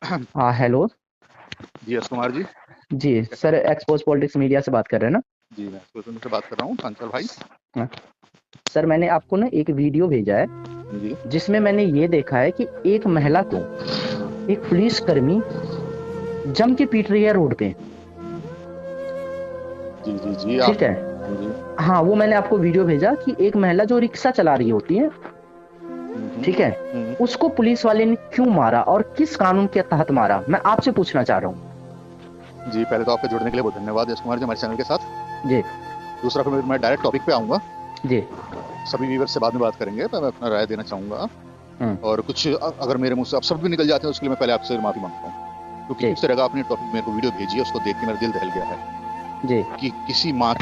हाँ, हेलो। जी, यश कुमार जी। जी sir, expose politics media से बात कर रहे हैं ना? जी, मैं सुरजन से बात कर रहा हूँ, चंचल भाई। हाँ। सर, मैंने आपको ना एक वीडियो भेजा है जी, जिसमें मैंने ये देखा है कि एक महिला को एक पुलिसकर्मी जम के पीट रही है रोड पे। जी, जी, जी, ठीक है। जी। हाँ, वो मैंने आपको वीडियो भेजा कि एक महिला जो रिक्शा चला रही होती है, ठीक है, हुँ, उसको पुलिस वाले ने क्यों मारा और किस कानून के तहत मारा, मैं आपसे पूछना चाह रहा हूँ। जी, पहले तो आपके जुड़ने के लिए बहुत धन्यवाद यश कुमार जी हमारे चैनल के साथ। जी। दूसरा फिर मैं डायरेक्ट टॉपिक पे आऊँगा, जी। सभी व्यूअर्स से बाद में बात करेंगे, पर मैं अपना राय देना चाहूँगा। हम्म। और कुछ अगर मेरे मुँह से अपशब्द भी निकल जाते हैं, उसके लिए मैं पहले आपसे माफ़ी माँगता हूँ। क्योंकि जी। जिस तरह का आपने टॉपिक मेरे को वीडियो भेजी है, उसको देख के मेरा दिल दहल गया है जी। कि किसी माँ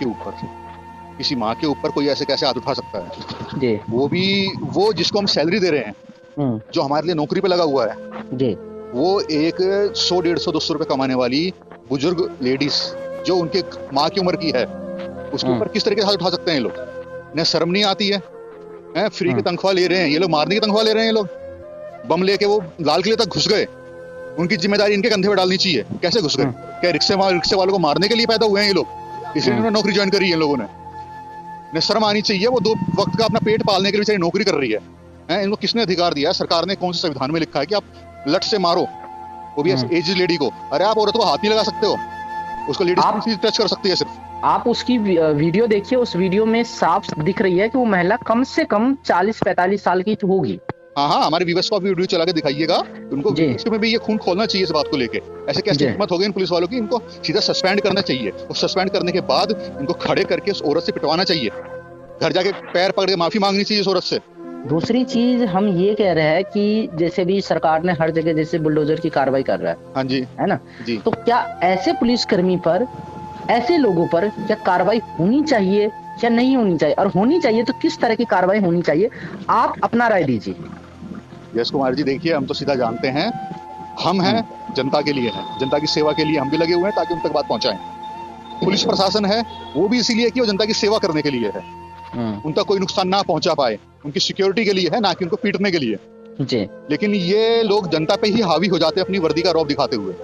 के ऊपर कोई ऐसे कैसे हाथ उठा सकता है? जी। वो भी वो जिसको हम सैलरी दे रहे हैं, हम्म। जो हमारे लिए नौकरी पे लगा हुआ है। जी। वो एक 100 150 200 रुपए कमाने वाली बुजुर्ग लेडीज जो उनके माँ की उम्र की है, उसके हम्म। ऊपर किस तरीके से हाथ उठा सकते हैं ये लोग? इन्हें शर्म नहीं आती है? हैं, फ्री की हम्म। तनख्वाह ले रहे हैं ये लोग, मारने की तनख्वाह ले रहे हैं ये लोग। बम लेके वो लाल किले तक घुस गए, उनकी जिम्मेदारी इनके कंधे पे डालनी चाहिए। कैसे घुस गए? हम्म। क्या रिक्शे वालों को मारने के लिए पैदा हुए हैं ये लोग? इसलिए हम्म। इन्होंने नौकरी ज्वाइन करी है इन लोगों ने। इन्हें शर्म आनी चाहिए, वो 2 वक्त का अपना पेट पालने के लिए बेचारी नौकरी कर रही है। हैं, इनको किसने अधिकार दिया है? सरकार ने कौन से संविधान में लिखा है कि आप लट से मारो, वो भी हम्म। ऐसे एज लेडी को? अरे आप औरत को हाथ नहीं लगा सकते हो, उसको लेडीज आप कौन सी टच कर सकती है सिर्फ? आप उसकी वीडियो देखिए, उस वीडियो में साफ दिख रही है कि वो महिला कम से कम 40-45 साल की तो होगी। हाँ हाँ, हमारे व्यूवर्स को आप वीडियो चला के दिखाइएगा, उनको जी। व्यूवर्स में भी ये खून खोलना चाहिए इस बात को लेके। ऐसे कैसे जी। हिम्मत हो गई इन पुलिस वालों की? इनको सीधा सस्पेंड करना चाहिए, और सस्पेंड करने के बाद इनको खड़े करके उस औरत से पिटवाना चाहिए, घर जाके पैर पकड़ के माफी मांगनी चाहिए उस औरत से। दूसरी चीज हम ये कह रहे हैं कि जैसे भी सरकार ने हर जगह जैसे बुलडोजर की कार्रवाई कर रहा हाँ जी। है ना? जी। तो क्या ऐसे पुलिसकर्मी पर, ऐसे लोगों पर क्या कार्रवाई होनी चाहिए या नहीं होनी चाहिए, और होनी चाहिए तो किस तरह की कार्रवाई होनी चाहिए? आप अपना राय दीजिए। यश कुमार जी, देखिए, हम तो सीधा जानते हैं, हम हम्म। हैं जनता के लिए, हैं जनता की सेवा के लिए हम भी लगे हुए हैं ताकि उन तक बात पहुंचाएं। पुलिस प्रशासन है, वो भी इसीलिए कि वो जनता की सेवा करने के लिए है, हम्म। उनका कोई नुकसान ना पहुंचा पाए, उनकी सिक्योरिटी के लिए है, ना कि उनको पीटने के लिए। जी। लेकिन ये लोग जनता पे ही हावी हो जाते हैं अपनी वर्दी का रौब दिखाते हुए,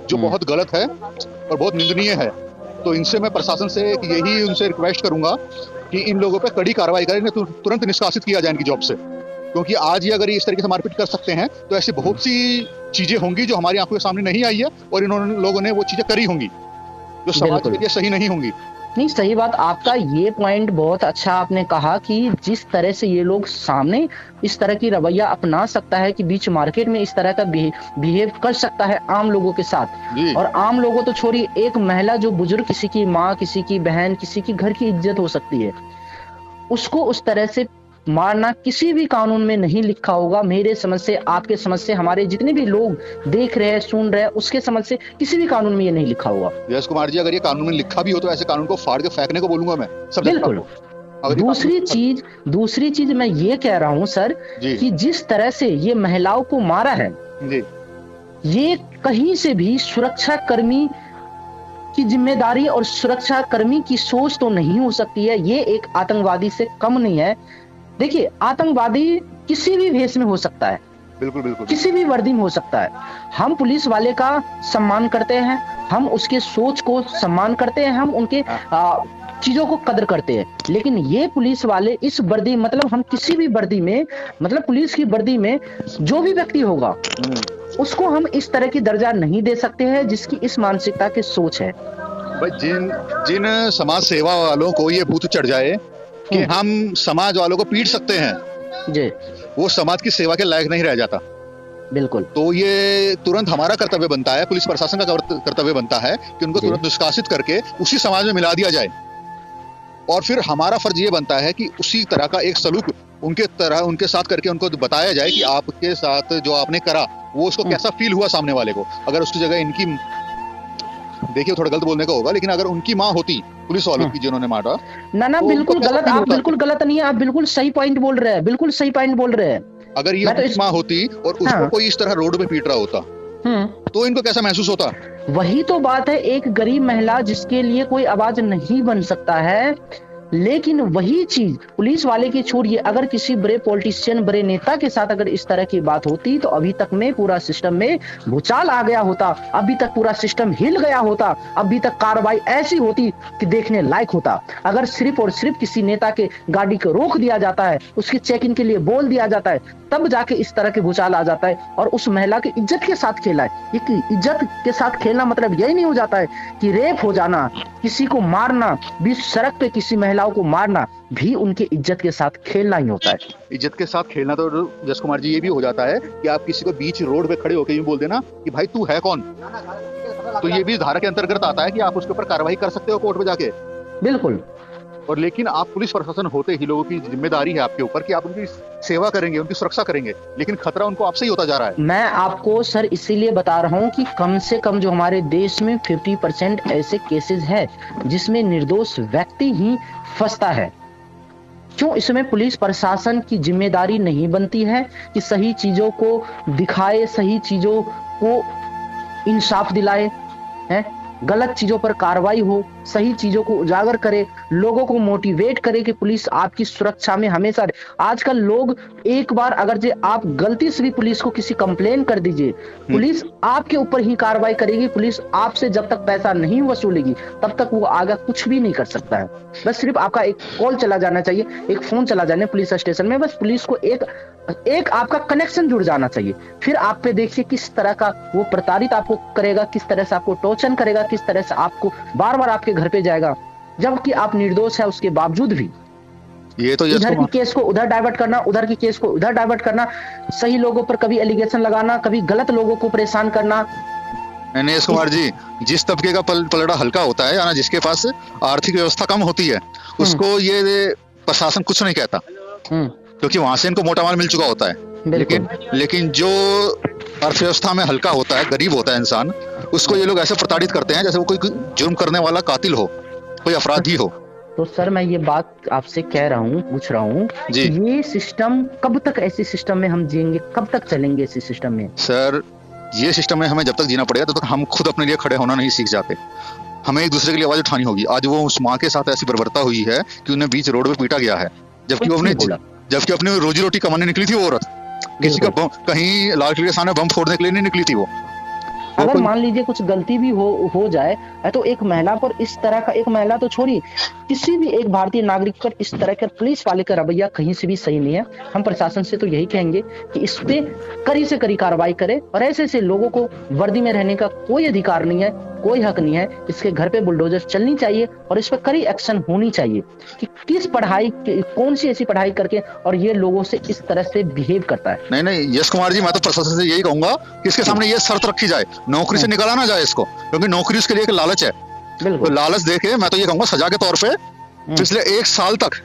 जो हम्म। बहुत गलत है और बहुत निंदनीय है। तो इनसे मैं प्रशासन से यही उनसे रिक्वेस्ट करूंगा कि इन लोगों पे कड़ी कार्रवाई करें, इन्हें तुरंत निष्कासित किया जाए इनकी जॉब से। क्योंकि आज ही अगर ये इस तरीके से मारपीट कर सकते हैं, तो ऐसी हम्म। बहुत सी चीजें होंगी जो हमारी आंखों के सामने नहीं आई है, और इन्होंने लोगों ने वो चीजें करी होंगी जो समाज के बिल्कुल। लिए सही नहीं होंगी। नहीं, सही बात आपका, ये पॉइंट बहुत अच्छा आपने कहा कि जिस तरह से ये लोग सामने इस तरह की रवैया अपना सकता है कि बीच मार्केट में इस तरह का बिहेव कर सकता है आम लोगों के साथ। जी। और आम लोगों तो छोड़िए, एक महिला जो बुजुर्ग, किसी की माँ, किसी की बहन, किसी की घर की इज्जत हो सकती है, उसको उस तरह से मारना किसी भी कानून में नहीं लिखा होगा। मेरे समझ से, आपके समझ से, हमारे जितने भी लोग देख रहे हैं, सुन रहे हैं, उसके समझ से किसी भी कानून में ये नहीं लिखा होगा। यश कुमार जी, अगर ये कानून में लिखा भी हो तो ऐसे कानून को फाड़ के फेंकने को बोलूंगा मैं सब जनता बिल्कुल। को। अगर ये कानून दूसरी चीज मैं ये कह रहा हूं सर, जी। कि जिस तरह से ये महिलाओं को मारा है, जी। ये कहीं से भी सुरक्षा कर्मी की जिम्मेदारी और सुरक्षा कर्मी की सोच तो नहीं हो सकती है। ये एक आतंकवादी से कम नहीं है। देखिए, आतंकवादी किसी भी भेष में हो सकता है, बिल्कुल बिल्कुल। किसी भी वर्दी में हो सकता है। हम पुलिस वाले का सम्मान करते हैं, हम उसके सोच को सम्मान करते हैं, हम उनके चीजों को कदर करते हैं। लेकिन ये पुलिस वाले इस वर्दी, मतलब हम किसी भी वर्दी में, मतलब पुलिस की वर्दी में जो भी व्यक्ति होगा, उसको हम इस तरह की दर्जा नहीं दे सकते हैं जिसकी इस मानसिकता की सोच है। भाई, जिन जिन समाज सेवा वालों को ये भूत चढ़ जाए कि हम समाज वालों को पीट सकते हैं, जी। वो समाज की सेवा के लायक नहीं रह जाता। बिल्कुल। तो ये तुरंत हमारा कर्तव्य बनता है, पुलिस प्रशासन का कर्तव्य बनता है कि उनको तुरंत निष्कासित करके उसी समाज में मिला दिया जाए। और फिर हमारा फर्ज ये बनता है कि उसी तरह का एक सलूक उनके साथ करके उनको बताया जाए कि आपके साथ जो आपने करा, वो उसको कैसा फील हुआ सामने वाले को। अगर उसकी जगह इनकी, देखिए थोड़ा गलत बोलने का होगा, लेकिन अगर उनकी माँ होती पुलिस वालों की जिन्होंने मारा, ना तो बिल्कुल गलत, आप बिल्कुल गलत नहीं है, आप बिल्कुल सही पॉइंट बोल रहे हैं, बिल्कुल सही पॉइंट बोल रहे हैं। अगर ये उनकी माँ होती और उसको कोई इस तरह रोड पे पीट रहा होता, तो इनको कैसा महसूस होता? वही तो बात है, एक गरीब महिला जिसके लिए कोई आवाज नहीं बन सकता है, लेकिन वही चीज पुलिस वाले की छोड़िए, अगर किसी बड़े पॉलिटिशियन, बड़े नेता के साथ अगर इस तरह की बात होती तो अभी तक में पूरा सिस्टम में भूचाल आ गया होता, अभी तक पूरा सिस्टम हिल गया होता, अभी तक कार्रवाई ऐसी होती कि देखने लायक होता। अगर सिर्फ और सिर्फ किसी नेता के गाड़ी को रोक दिया जाता है, उसकी चेकिंग के लिए बोल दिया जाता है, तब जाके इस तरह के भूचाल आ जाता है। और उस महिला की इज्जत के साथ खेला है। ये इज्जत के साथ खेलना मतलब यही नहीं हो जाता है कि रेप हो जाना, किसी को मारना, बीच सड़क पे किसी महिलाओं को मारना भी उनके इज्जत के साथ खेलना ही होता है। इज्जत के साथ खेलना तो जस कुमार जी ये भी हो जाता है कि आप किसी को बीच रोड पे खड़े होकर यूं बोल देना कि भाई तू है कौन, तो ये भी धारा के अंतर्गत आता है कि आप उसके ऊपर कार्रवाई कर सकते हो कोर्ट में जाके। बिल्कुल। और लेकिन आप पुलिस प्रशासन होते ही लोगों की जिम्मेदारी है आपके ऊपर कि आप उनकी सेवा करेंगे, उनकी सुरक्षा करेंगे, लेकिन खतरा उनको आपसे ही होता जा रहा है। मैं आपको सर इसीलिए बता रहा हूं कि कम से कम जो हमारे देश में 50% ऐसे केसेस है जिसमें निर्दोष व्यक्ति ही फंसता है। क्यों इसमें पुलिस प्रशासन की जिम्मेदारी नहीं बनती है कि सही चीजों को दिखाए, सही चीजों को इंसाफ दिलाए, हैं? गलत चीजों पर कार्रवाई हो, सही चीजों को उजागर करे, लोगों को मोटिवेट करे कि पुलिस आपकी सुरक्षा में हमेशा। आजकल लोग एक बार अगर जे आप गलती से भी पुलिस को किसी कंप्लेन कर दीजिए, पुलिस आपके ऊपर ही कार्रवाई करेगी। पुलिस आपसे जब तक पैसा नहीं वसूलेगी तब तक वो आगे कुछ भी नहीं कर सकता है। बस सिर्फ आपका एक कॉल चला जाना चाहिए, एक फोन चला जाना पुलिस स्टेशन में, बस पुलिस को एक आपका कनेक्शन जुड़ जाना चाहिए। फिर आप पे देखिए किस तरह का वो प्रताड़ित आपको करेगा, किस तरह से आपको टॉर्चर करेगा, किस तरह से आपको बार बार आपके घर पे जाएगा, जबकि आप निर्दोष है उसके बावजूद भी। ये तो इधर की केस को उधर डाइवर्ट करना, उधर की केस को उधर डाइवर्ट करना, सही लोगों पर कभी एलिगेशन लगाना, कभी गलत लोगों को परेशान करना। यश कुमार जी, जिस तबके का पलड़ा हल्का होता है या जिसके पास आर्थिक व्यवस्था कम होती है उसको ये प्रशासन कुछ नहीं कहता, क्योंकि वहां से इनको मोटा माल मिल चुका होता है। लेकिन जो अर्थव्यवस्था में हल्का होता है, गरीब होता है इंसान, उसको ये लोग ऐसे प्रताड़ित करते हैं जैसे वो कोई जुर्म करने वाला कातिल हो, कोई अपराधी हो। तो सर मैं ये बात आपसे कह रहा हूँ, पूछ रहा हूँ, ये सिस्टम कब तक, ऐसे सिस्टम में हम जिएंगे, कब तक चलेंगे इसी सिस्टम में? सर ये सिस्टम में हमें जब तक जीना पड़ेगा तब तक हम खुद अपने लिए खड़े होना नहीं सीख जाते। हमें एक दूसरे के लिए आवाज उठानी होगी। आज वो उस माँ के साथ ऐसी बर्बरता हुई है कि उन्हें बीच रोड पे पीटा गया है, जबकि अपनी रोजी रोटी कमाने निकली थी वो औरत, किसी का कहीं लाल किले के सामने बम फोड़ने के लिए नहीं निकली थी वो। अगर मान लीजिए कुछ गलती भी हो जाए तो एक महिला पर इस तरह का, एक महिला तो छोड़िए, किसी भी एक भारतीय नागरिक पर इस तरह का पुलिस वाले का रवैया कहीं से भी सही नहीं है। हम प्रशासन से तो यही कहेंगे कि इस पे कड़ी से कड़ी कार्रवाई करे और ऐसे लोगों को वर्दी में रहने का कोई अधिकार नहीं है, कोई हक नहीं है। इसके घर पे बुलडोजर चलनी चाहिए और इस पर कड़ी एक्शन होनी चाहिए कि किस पढ़ाई, कौन सी ऐसी पढ़ाई करके और ये लोगों से इस तरह से बिहेव करता है। नहीं यश कुमार जी, मैं तो प्रशासन से यही कहूंगा कि इसके सामने ये शर्त रखी जाए, नौकरी से निकाला ना जाए इसको, क्योंकि नौकरी उसके लिए एक लालच है। तो लालच देके मैं तो ये कहूंगा सजा के तौर पे पिछले 1 साल तक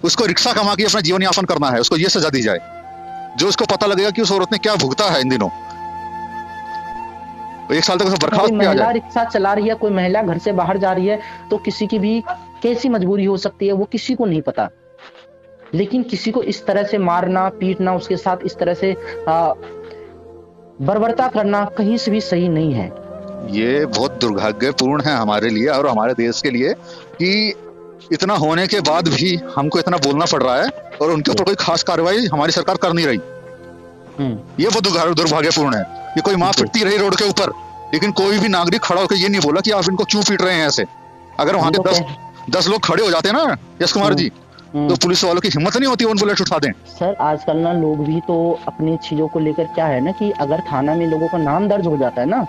उसको रिक्शा कमा के अपना जीवन यापन करना है, उसको ये सजा दी जाए जो उसको पता लगेगा कि उस औरत ने क्या भुगता है इन दिनों। 1 साल तक उसे बर्खास्त किया जाए। रिक्शा चला रही है, कोई महिला घर से बाहर जा रही है तो किसी की भी कैसी मजबूरी हो सकती है वो किसी को नहीं पता, लेकिन किसी को इस तरह से मारना, पीटना, उसके साथ इस तरह से बर्बरता करना कहीं से भी सही नहीं है। ये बहुत दुर्भाग्यपूर्ण है हमारे लिए और हमारे देश के लिए कि इतना होने के बाद भी हमको इतना बोलना पड़ रहा है और उनके ऊपर कोई खास कार्रवाई हमारी सरकार कर नहीं रही। ये बहुत दुर्भाग्यपूर्ण है कि कोई माँ पिटती रही रोड के ऊपर, लेकिन कोई भी नागरिक खड़ा होकर ये नहीं बोला कि आप इनको क्यों पीट रहे हैं ऐसे। अगर वहां के 10 लोग खड़े हो जाते हैं ना यश कुमार जी, तो पुलिस वालों की हिम्मत नहीं होती उन बुलेट उठा दें। सर आजकल ना लोग भी तो अपनी चीजों को लेकर क्या है ना कि अगर थाना में लोगों का नाम दर्ज हो जाता है ना,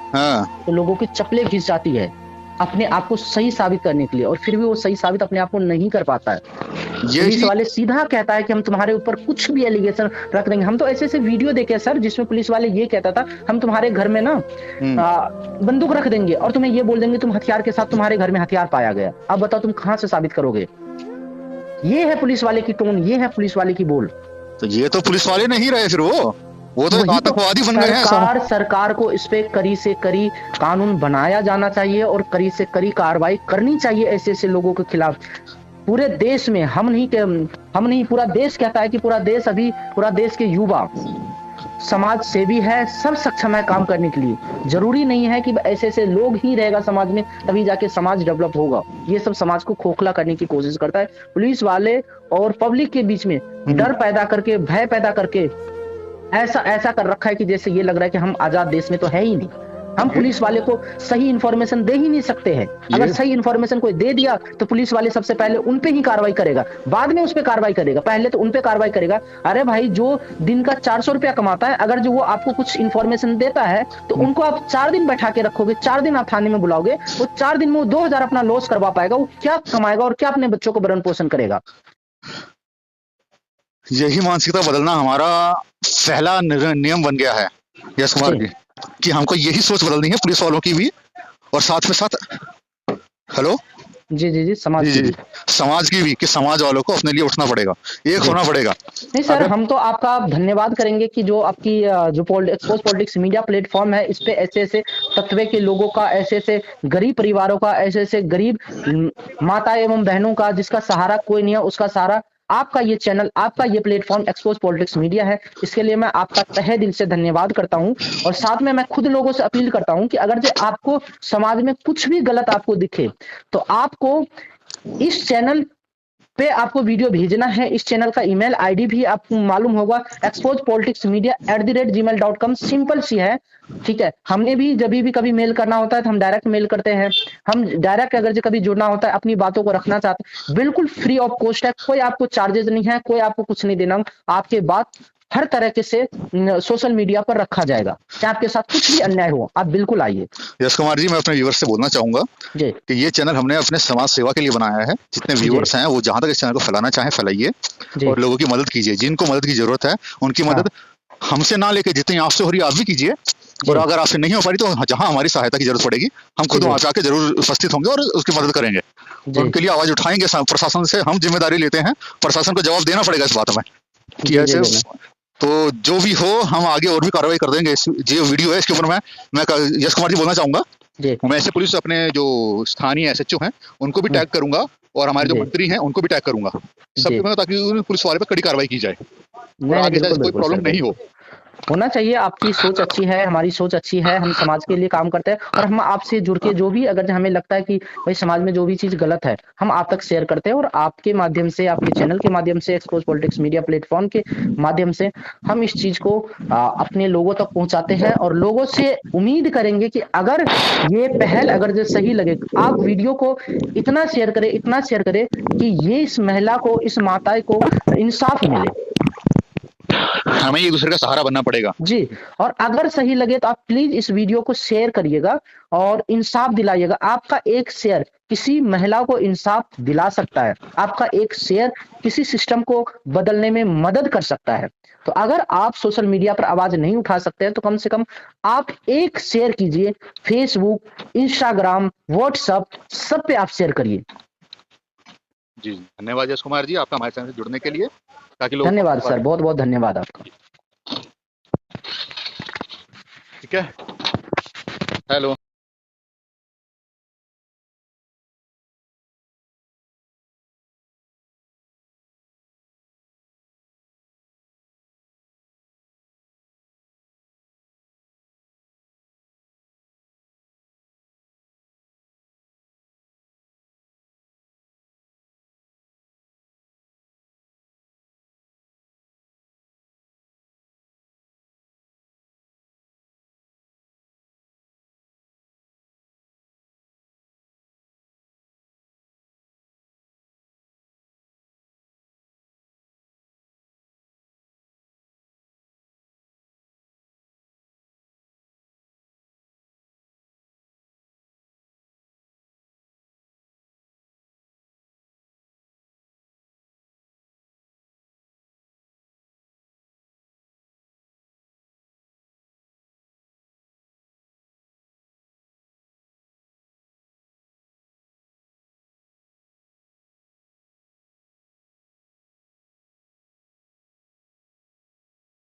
तो लोगों की चप्पलें घिस जाती है अपने आप को सही साबित करने के लिए, और फिर भी वो सही साबित अपने आप को नहीं कर पाता है। पुलिस वाले सीधा कहता है कि हम तुम्हारे ऊपर कुछ भी एलिगेशन रख देंगे। हम तो ऐसे वीडियो देखे सर जिसमें पुलिस वाले ये कहता था हम तुम्हारे घर में ना बंदूक रख देंगे और तुम्हें ये बोल देंगे तुम हथियार के साथ, तुम्हारे घर में हथियार पाया गया। अब बताओ तुम कहां से साबित करोगे? ये है पुलिस वाले की टोन, ये है पुलिस वाले की बोल। तो ये तो पुलिस वाले नहीं रहे, फिर वो तो आतंकवादी बन गए हैं। सरकार को इस पे कड़ी से कड़ी कानून बनाया जाना चाहिए और कड़ी से कड़ी कार्रवाई करनी चाहिए ऐसे लोगों के खिलाफ। पूरे देश में हम नहीं पूरा देश कहता है कि पूरा देश के युवा समाज सेवी है, सब सक्षम है काम करने के लिए। जरूरी नहीं है कि ऐसे ऐसे लोग ही रहेगा समाज में तभी जाके समाज डेवलप होगा। ये सब समाज को खोखला करने की कोशिश करता है पुलिस वाले, और पब्लिक के बीच में डर पैदा करके, भय पैदा करके ऐसा ऐसा कर रखा है कि जैसे ये लग रहा है कि हम आजाद देश में तो है ही नहीं। हम पुलिस वाले को सही इंफॉर्मेशन दे ही नहीं सकते हैं। अगर सही इंफॉर्मेशन कोई दे दिया तो पुलिस वाले सबसे पहले उन पे ही कार्रवाई करेगा, बाद में उस पे कार्रवाई करेगा, पहले तो उन पे कार्रवाई करेगा। अरे भाई, जो दिन का 400 रुपया कमाता है, अगर जो वो आपको कुछ इंफॉर्मेशन देता है तो उनको आप 4 दिन बैठा के रखोगे, 4 दिन आप थाने में बुलाओगे, वो 4 दिन में वो 2000 अपना लॉस करवा पाएगा। वो क्या कमाएगा और क्या अपने बच्चों को भरण पोषण करेगा? यही मानसिकता बदलना हमारा पहला नियम बन गया है यश कुमार जी, कि हमको यही सोच बदलनी है पुलिस वालों की भी, और साथ में साथ हेलो जी जी जी समाज जी, समाज की भी, कि समाज वालों को अपने लिए उठना पड़ेगा, एक होना पड़ेगा। नहीं सर, हम तो आपका धन्यवाद करेंगे कि जो आपकी जो एक्सपोज पॉलिटिक्स मीडिया प्लेटफॉर्म है, इस पे ऐसे ऐसे तत्वे के लोगों का, ऐसे ऐसे गरीब परिवारों का, ऐसे ऐसे गरीब माता एवं बहनों का, जिसका सहारा कोई नहीं है, उसका सहारा आपका ये चैनल, आपका ये प्लेटफॉर्म एक्सपोज पॉलिटिक्स मीडिया है। इसके लिए मैं आपका तहे दिल से धन्यवाद करता हूं। और साथ में मैं खुद लोगों से अपील करता हूं कि अगर जो आपको समाज में कुछ भी गलत आपको दिखे तो आपको इस चैनल पे आपको वीडियो भेजना है। इस चैनल का ईमेल आईडी भी आपको मालूम होगा, exposepoliticsmedia@gmail.com। सिंपल सी है, ठीक है। हमने भी जब भी कभी मेल करना होता है तो हम डायरेक्ट मेल करते हैं। हम डायरेक्ट अगर जो कभी जुड़ना होता है, अपनी बातों को रखना चाहते हैं, बिल्कुल फ्री ऑफ कॉस्ट है, कोई आपको चार्जेस नहीं है, कोई आपको कुछ नहीं देना। आपके बात हर तरह से सोशल मीडिया पर रखा जाएगा, चाहे आपके साथ कुछ भी अन्याय हो, आप बिल्कुल आइए। यश कुमार जी, मैं अपने व्यूअर्स से बोलना चाहूंगा कि ये चैनल हमने अपने समाज सेवा के लिए बनाया है। जितने व्यूअर्स हैं वो जहां तक इस चैनल को फैलाना चाहें फैलाइए, और लोगों की मदद कीजिए। जिनको मदद की जरूरत है उनकी मदद हमसे ना लेके जितनी आपसे हो रही है आप भी कीजिए, और अगर आपसे नहीं हो पा रही तो जहां हमारी सहायता की जरूरत पड़ेगी हम खुद वहां जाके जरूर उपस्थित होंगे और उसकी मदद करेंगे, उनके लिए आवाज उठाएंगे। प्रशासन से हम जिम्मेदारी लेते हैं, प्रशासन को जवाब देना पड़ेगा इस बात में कि ऐसे, तो जो भी हो हम आगे और भी कार्रवाई कर देंगे। जो वीडियो है इसके ऊपर मैं यश कुमार जी बोलना चाहूंगा, मैं ऐसे पुलिस अपने जो स्थानीय एसएचओ हैं उनको भी टैग करूंगा, और हमारे जो मंत्री हैं उनको भी टैग करूंगा, सबके, ताकि पुलिस वाले पर कड़ी कार्रवाई की जाए और आगे जाए कोई प्रॉब्लम नहीं हो। होना चाहिए। आपकी सोच अच्छी है, हमारी सोच अच्छी है, हम समाज के लिए काम करते हैं, और हम आपसे जुड़ के जो भी, अगर हमें लगता है कि भाई समाज में जो भी चीज गलत है, हम आप तक शेयर करते हैं, और आपके माध्यम से, आपके चैनल के माध्यम से, एक्सपोज पॉलिटिक्स मीडिया प्लेटफॉर्म के माध्यम से हम इस चीज को अपने लोगों तक पहुंचाते हैं। और लोगों से उम्मीद करेंगे कि अगर ये पहल अगर जो सही लगे, आप वीडियो को इतना शेयर करें कि ये इस महिला को, इस माता को इंसाफ मिले। हमें एक दूसरे का सहारा बनना पड़ेगा जी। और अगर सही लगे तो आप प्लीज इस वीडियो को शेयर करिएगा और इंसाफ दिलाइएगा। आपका एक शेयर किसी महिला को इंसाफ दिला सकता है, आपका एक शेयर किसी सिस्टम को बदलने में मदद कर सकता है। तो अगर आप सोशल मीडिया पर आवाज नहीं उठा सकते हैं तो कम से कम आप एक शेयर कीजिए, फेसबुक, इंस्टाग्राम, व्हाट्सएप, सब पे आप शेयर करिए। जी, धन्यवाद यश कुमार जी, आपका हमारे चैनल से जुड़ने के लिए, ताकि लोग। धन्यवाद सर, बहुत बहुत धन्यवाद आपका। ठीक है, हेलो।